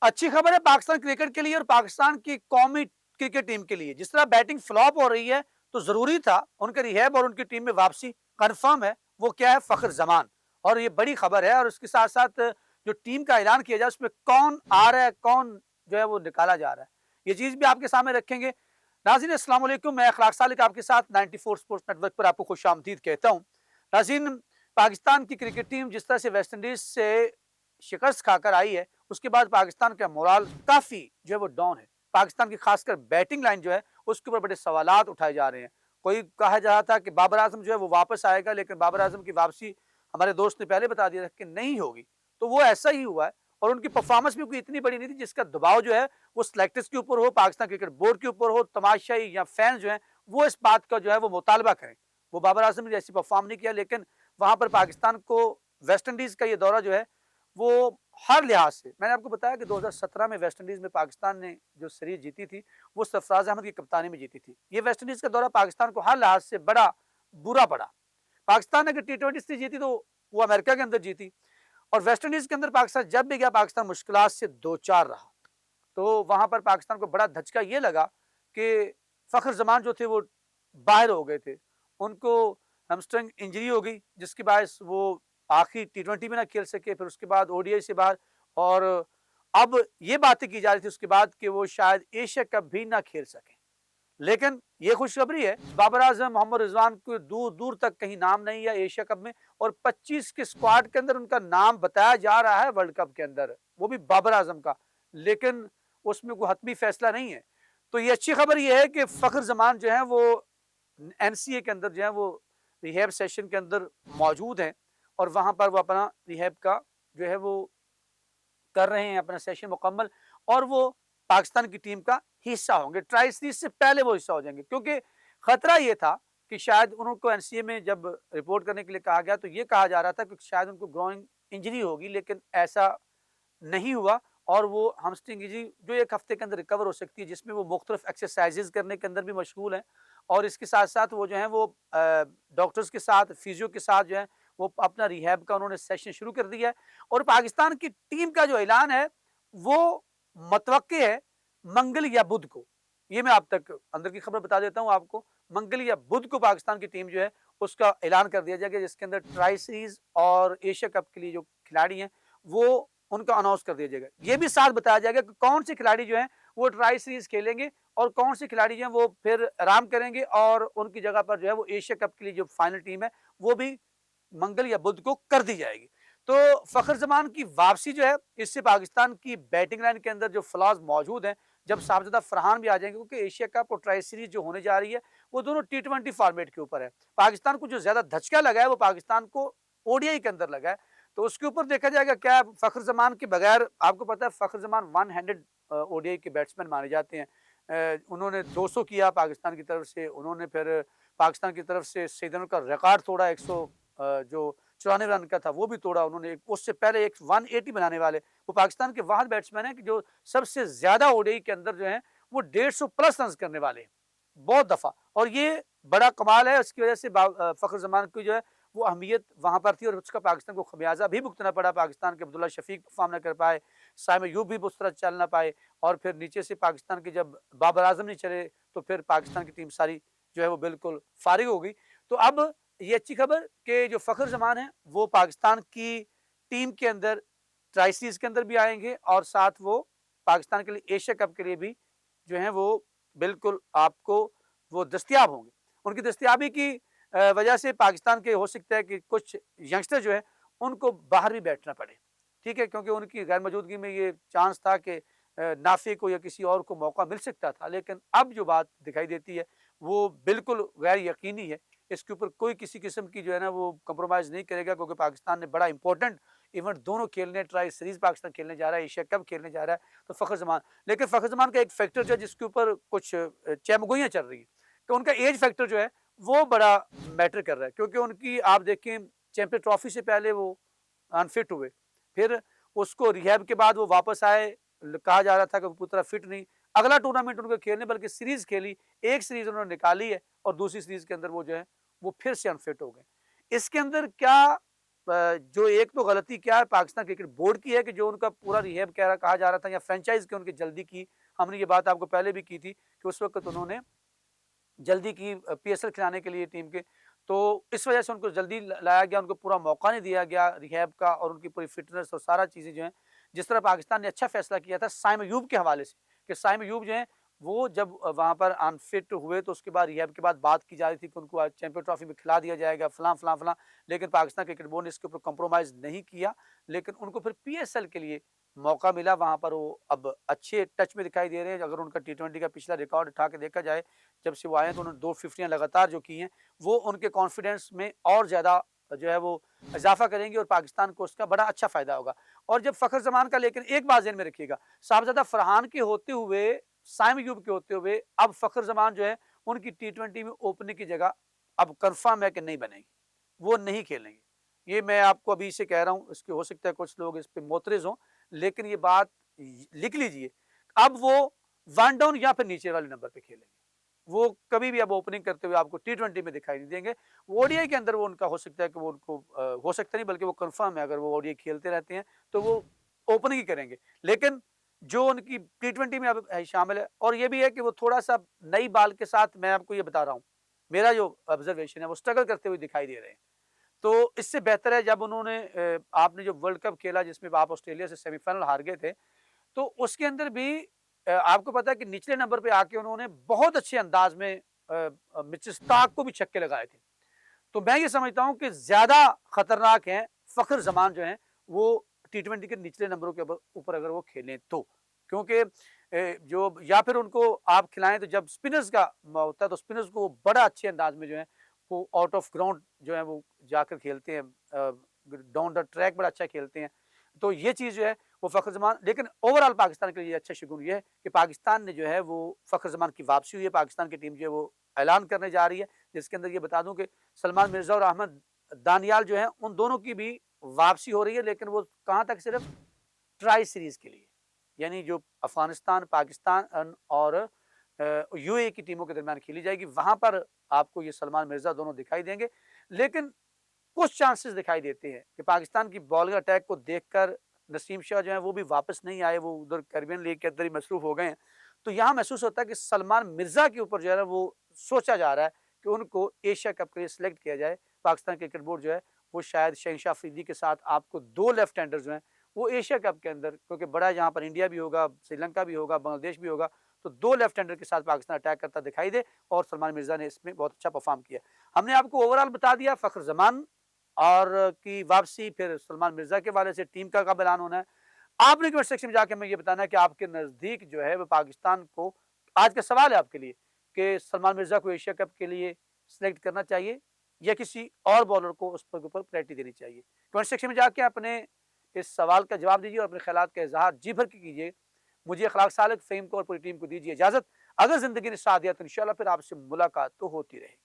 अच्छी खबर है पाकिस्तान क्रिकेट के लिए और पाकिस्तान की कौमी क्रिकेट टीम के लिए। जिस तरह बैटिंग फ्लॉप हो रही है तो जरूरी था उनके रिहैब और उनकी टीम में वापसी कंफर्म है। वो क्या है? फखर जमान। और ये बड़ी खबर है और उसके साथ साथ जो टीम का ऐलान किया जाए उसमें कौन आ रहा है, कौन जो है वो निकाला जा रहा है, ये चीज भी आपके सामने रखेंगे। नाज़रीन अस्सलाम वालेकुम, मैं अखलाक सालिक आपके साथ 94 स्पोर्ट्स नेटवर्क पर आपको खुशामदीद कहता हूँ। नाज़रीन, पाकिस्तान की क्रिकेट टीम जिस तरह से वेस्ट इंडीज से शिकस्त खाकर आई है उसके बाद पाकिस्तान का मोराल काफी जो है वो डाउन है। पाकिस्तान की खासकर बैटिंग लाइन जो है उसके ऊपर बड़े सवालात उठाए जा रहे हैं। कोई कहा जा रहा था कि बाबर आजम जो है वो वापस आएगा, लेकिन बाबर आजम की वापसी हमारे दोस्त ने पहले बता दिया था कि नहीं होगी। तो वो ऐसा ही हुआ है और उनकी परफॉर्मेंस भी कोई इतनी बड़ी नहीं थी जिसका दबाव जो है वो सिलेक्टर्स के ऊपर हो, पाकिस्तान क्रिकेट बोर्ड के ऊपर हो, तमाशाई या फैंस जो है वो इस बात का जो है वो मुतालबा करें। वो बाबर आजम ने जैसी परफॉर्म नहीं किया, लेकिन वहां पर पाकिस्तान को वेस्ट इंडीज का ये दौरा जो है वो हर लिहाज से, मैंने आपको बताया कि 2017 में वेस्ट इंडीज में पाकिस्तान ने जो सीरीज जीती थी वो सरफराज अहमद की कप्तानी में जीती थी। ये वेस्ट इंडीज का दौरा पाकिस्तान को हर लिहाज से बड़ा बुरा पड़ा। पाकिस्तान ने अगर T20 सीरीज जीती तो वो अमेरिका के अंदर जीती, और वेस्ट इंडीज के अंदर पाकिस्तान जब भी गया पाकिस्तान मुश्किलात से दो चार रहा। तो वहां पर पाकिस्तान को बड़ा धचका ये लगा कि फखर जमान जो थे वो बाहर हो गए थे। उनको हैमस्ट्रिंग इंजरी हो गई जिसके बायस वो आखिरी T20 में ना खेल सके, फिर उसके बाद ODI से बाहर। और अब ये बातें की जा रही थी उसके बाद कि वो शायद एशिया कप भी ना खेल सके। लेकिन ये खुशखबरी है, बाबर आजम मोहम्मद रिजवान को दूर दूर तक कहीं नाम नहीं है एशिया कप में, और 25 के स्क्वाड के अंदर उनका नाम बताया जा रहा है वर्ल्ड कप के अंदर, वो भी बाबर आजम का। लेकिन उसमें कोई हतमी फैसला नहीं है। तो ये अच्छी खबर ये है कि फखर जमान जो है वो NCA के अंदर जो है वो रिहैब सेशन के अंदर मौजूद हैं, और वहां पर वो अपना रिहैब का जो है वो कर रहे हैं, अपना सेशन मुकम्मल। और वो पाकिस्तान की टीम का हिस्सा होंगे, ट्राई सीरीज से पहले वो हिस्सा हो जाएंगे। क्योंकि खतरा ये था कि शायद उनको NCA में जब रिपोर्ट करने के लिए कहा गया तो ये कहा जा रहा था कि शायद उनको ग्रोइंग इंजरी होगी, लेकिन ऐसा नहीं हुआ। और वो हमस्ट्रिंग इंजरी जो एक हफ्ते के अंदर रिकवर हो सकती है, जिसमें वो मुख्तलिफ एक्सरसाइजेज करने के अंदर भी मशगूल हैं। और इसके साथ साथ वो जो है वो डॉक्टर्स के साथ, फिजियो के साथ जो है वो अपना रिहैब का उन्होंने सेशन शुरू कर दिया है। और पाकिस्तान की टीम का जो ऐलान है वो मतवक्के है मंगल या बुध को। ये मैं आप तक अंदर की खबर बता देता हूँ आपको। मंगल या बुध को पाकिस्तान की टीम जो है उसका ऐलान कर दिया जाएगा, जिसके अंदर ट्राई सीरीज और एशिया कप के लिए जो खिलाड़ी हैं वो उनका अनाउंस कर दिया जाएगा। ये भी साथ बताया जाएगा कि कौन से खिलाड़ी जो हैं वो ट्राई सीरीज खेलेंगे और कौन से खिलाड़ी जो हैं वो फिर आराम करेंगे, और उनकी जगह पर जो है वो एशिया कप के लिए जो फाइनल टीम है वो भी मंगल या बुध को कर दी जाएगी। तो फखर जमान की वापसी जो है इससे पाकिस्तान की बैटिंग लाइन के अंदर जो फ्लॉज मौजूद हैं, जब साहबजादा फरहान भी आ जाएंगे, क्योंकि एशिया कप और ट्राई सीरीज जो होने जा रही है वो दोनों T20 फॉर्मेट के ऊपर है। पाकिस्तान को जो ज्यादा धचका लगा है वो पाकिस्तान को ODI के अंदर लगा है। तो उसके ऊपर देखा जाएगा क्या फखर जमान के बगैर, आपको पता है फखर जमान 100 ODI के बैट्समैन माने जाते हैं। उन्होंने 200 किया पाकिस्तान की तरफ से, उन्होंने फिर पाकिस्तान की तरफ से सैयदन का रिकॉर्ड तोड़ा, 100 जो 94 रन का था वो भी तोड़ा उन्होंने। उससे पहले एक 180 बनाने वाले वो पाकिस्तान के वाहद बैट्समैन है कि जो सबसे ज्यादा ODI के अंदर जो है वो 150 प्लस रन करने वाले हैं बहुत दफा। और ये बड़ा कमाल है, उसकी वजह से फखर जमान की जो है वो अहमियत वहां पर थी, और उसका पाकिस्तान को खमियाजा भी भुगतना पड़ा। पाकिस्तान के अब्दुल्ला शफीक परफॉर्म न कर पाए, साइम अयूब भी उस तरह चल ना पाए, और फिर नीचे से पाकिस्तान के जब बाबर आजम नहीं चले तो फिर पाकिस्तान की टीम सारी जो है वो बिल्कुल फारिग हो गई। तो अब ये अच्छी खबर कि जो फखर जमान है वो पाकिस्तान की टीम के अंदर ट्राई सीरीज के अंदर भी आएंगे, और साथ वो पाकिस्तान के लिए एशिया कप के लिए भी जो है वो बिल्कुल आपको वो दस्तयाब होंगे। उनकी दस्तयाबी की वजह से पाकिस्तान के हो सकता है कि कुछ यंगस्टर जो है उनको बाहर भी बैठना पड़े, ठीक है, क्योंकि उनकी गैर मौजूदगी में ये चांस था कि नाफे को या किसी और को मौका मिल सकता था। लेकिन अब जो बात दिखाई देती है वो बिल्कुल गैर यकीनी है। इसके ऊपर कोई किसी किस्म की जो है ना वो कंप्रोमाइज नहीं करेगा, क्योंकि पाकिस्तान ने बड़ा इंपॉर्टेंट इवेंट दोनों खेलने, ट्राई सीरीज पाकिस्तान खेलने जा रहा है, एशिया कप खेलने जा रहा है। तो फखर जमान, लेकिन फखर जमान का एक फैक्टर जो है जिसके ऊपर कुछ चहमगोइयां चल रही है कि उनका एज फैक्टर जो है वो बड़ा मैटर कर रहा है। क्योंकि उनकी आप देखें चैंपियन ट्रॉफी से पहले वो अनफिट हुए, फिर उसको रिहैब के बाद वो वापस आए, कहा जा रहा था कि वो पूरी तरह फिट नहीं। अगला टूर्नामेंट उनको खेलने बल्कि सीरीज खेली, एक सीरीज उन्होंने निकाली है और दूसरी सीरीज के अंदर वो जो है वो फिर से अनफिट हो गए। इसके अंदर क्या जो एक तो गलती क्या है पाकिस्तान क्रिकेट बोर्ड की है कि जो उनका पूरा रिहैब कहा जा रहा था या फ्रेंचाइज की उनकी जल्दी की। हमने ये बात आपको पहले भी की थी कि उस वक्त उन्होंने जल्दी की पीएसएल खिलाने के लिए टीम के, तो इस वजह से उनको जल्दी लाया गया, उनको पूरा मौका नहीं दिया गया रिहैब का और उनकी पूरी फिटनेस और सारा चीज़ें जो हैं, जिस तरह पाकिस्तान ने अच्छा फैसला किया था साइम अयूब के हवाले से कि साइम अयूब जो हैं वो जब वहाँ पर अनफिट हुए तो उसके बाद रिहैब के बाद बात की जा रही थी कि उनको आज चैंपियन ट्रॉफी में खिला दिया जाएगा फलां फलां फलां, लेकिन पाकिस्तान क्रिकेट बोर्ड ने इसके ऊपर कॉम्प्रोमाइज़ नहीं किया, लेकिन उनको फिर पीएसएल के लिए मौका मिला। वहाँ पर वो अब अच्छे टच में दिखाई दे रहे हैं। अगर उनका टी20 का पिछला रिकॉर्ड उठा के देखा जाए, जब से वो आए हैं तो उन्होंने 2 फिफ्टियाँ लगातार जो की हैं, वो उनके कॉन्फिडेंस में और ज़्यादा जो है वो इज़ाफ़ा करेंगी और पाकिस्तान को उसका बड़ा अच्छा फ़ायदा होगा। और जब फ़खर ज़मान का, लेकिन एक बात ज़हन में रखिएगा, साहबज़ादा फरहान के होते हुए, साइम अयूब के होते हुए, अब फ़खर ज़मान जो है उनकी टी20 में ओपनिंग की जगह अब कन्फ़र्म है कि नहीं बनेगी, वो नहीं खेलेंगे। ये मैं आपको अभी से कह रहा हूँ, इसके हो सकता है कुछ लोग इस पे मोतरज़ हों, लेकिन ये बात लिख लीजिए। अब वो वन डाउन या फिर नीचे वाले नंबर पे खेलेंगे। वो कभी भी अब ओपनिंग करते हुए आपको टी20 में दिखाई नहीं देंगे। ओडीआई के अंदर वो उनका हो सकता है कि वो उनको हो सकता नहीं बल्कि वो कन्फर्म है, अगर वो ओडीआई खेलते रहते हैं तो वो ओपनिंग ही करेंगे। लेकिन जो उनकी टी20 में अब शामिल है, और ये भी है कि वो थोड़ा-सा नई बाल के साथ, मैं आपको ये बता रहा हूँ, मेरा जो ऑब्जर्वेशन है वो स्ट्रगल करते हुए दिखाई दे रहे हैं। तो इससे बेहतर है जब उन्होंने आपने जो वर्ल्ड कप खेला जिसमें आप ऑस्ट्रेलिया से सेमीफाइनल हार गए थे, तो उसके अंदर भी आपको पता है कि निचले नंबर पे आके उन्होंने बहुत अच्छे अंदाज में मिचेल स्टार्क को भी छक्के लगाए थे। तो मैं ये समझता हूँ कि ज़्यादा खतरनाक हैं फ़खर ज़मान जो हैं, वो टी20 के निचले नंबरों के ऊपर अगर वो खेलें तो। क्योंकि जो या फिर उनको आप खिलाएँ तो जब स्पिनर्स का होता है तो स्पिनर्स को बड़ा अच्छे अंदाज में जो है वो आउट ऑफ ग्राउंड जो है वो जाकर खेलते हैं, डाउन द ट्रैक बड़ा अच्छा खेलते हैं। तो ये चीज़ जो है वो फ़खर ज़मान, लेकिन ओवरऑल पाकिस्तान के लिए अच्छा शगुन ये है कि पाकिस्तान ने जो है वो फ़खर ज़मान की वापसी हुई है। पाकिस्तान की टीम जो है वो ऐलान करने जा रही है, जिसके अंदर ये बता दूँ कि सलमान मिर्ज़ा और अहमद दानियाल जो हैं उन दोनों की भी वापसी हो रही है, लेकिन वो कहाँ तक, सिर्फ ट्राई सीरीज़ के लिए। यानी जो अफ़गानिस्तान, पाकिस्तान और यूएई की टीमों के दरमियान खेली जाएगी, वहाँ पर आपको ये सलमान मिर्ज़ा दोनों दिखाई देंगे। लेकिन कुछ चांसेस दिखाई देते हैं कि पाकिस्तान की बॉलिंग अटैक को देखकर नसीम शाह जो है वो भी वापस नहीं आए, वो उधर कैरिबियन लीग के अंदर ही मसरूफ़ हो गए हैं। तो यहाँ महसूस होता है कि सलमान मिर्ज़ा के ऊपर जो है ना वो सोचा जा रहा है कि उनको एशिया कप के लिए सिलेक्ट किया जाए। पाकिस्तान क्रिकेट बोर्ड जो है वो शायद शहनशाह अफरीदी के साथ आपको 2 लेफ्ट हैंडर जो हैं वो एशिया कप के अंदर, क्योंकि बड़ा यहाँ पर इंडिया भी होगा, श्रीलंका भी होगा, बांग्लादेश भी होगा, तो 2 लेफ्ट हैंडर के साथ पाकिस्तान अटैक करता दिखाई दे, और सलमान मिर्ज़ा ने इसमें बहुत अच्छा परफ़ॉर्म किया। हमने आपको ओवरऑल बता दिया फ़खर ज़मान और की वापसी, फिर सलमान मिर्ज़ा के हवाले से टीम का कब ऐलान होना है। आपने कमेंट सेक्शन में जाके हमें ये बताना है कि आपके नज़दीक जो है वो पाकिस्तान को, आज का सवाल है आपके लिए कि सलमान मिर्ज़ा को एशिया कप के लिए सिलेक्ट करना चाहिए या किसी और बॉलर को उस पर ऊपर प्रायोरिटी देनी चाहिए। कमेंट सेक्शन में जाके अपने इस सवाल का जवाब दीजिए और अपने ख़यालात का इज़हार जी भर के कीजिए। मुझे अखलाक सालिक फ़हीम को और पूरी टीम को दीजिए इजाज़त। अगर ज़िंदगी ने साथ दिया तो इंशाअल्लाह फिर आपसे मुलाकात तो होती रहेगी।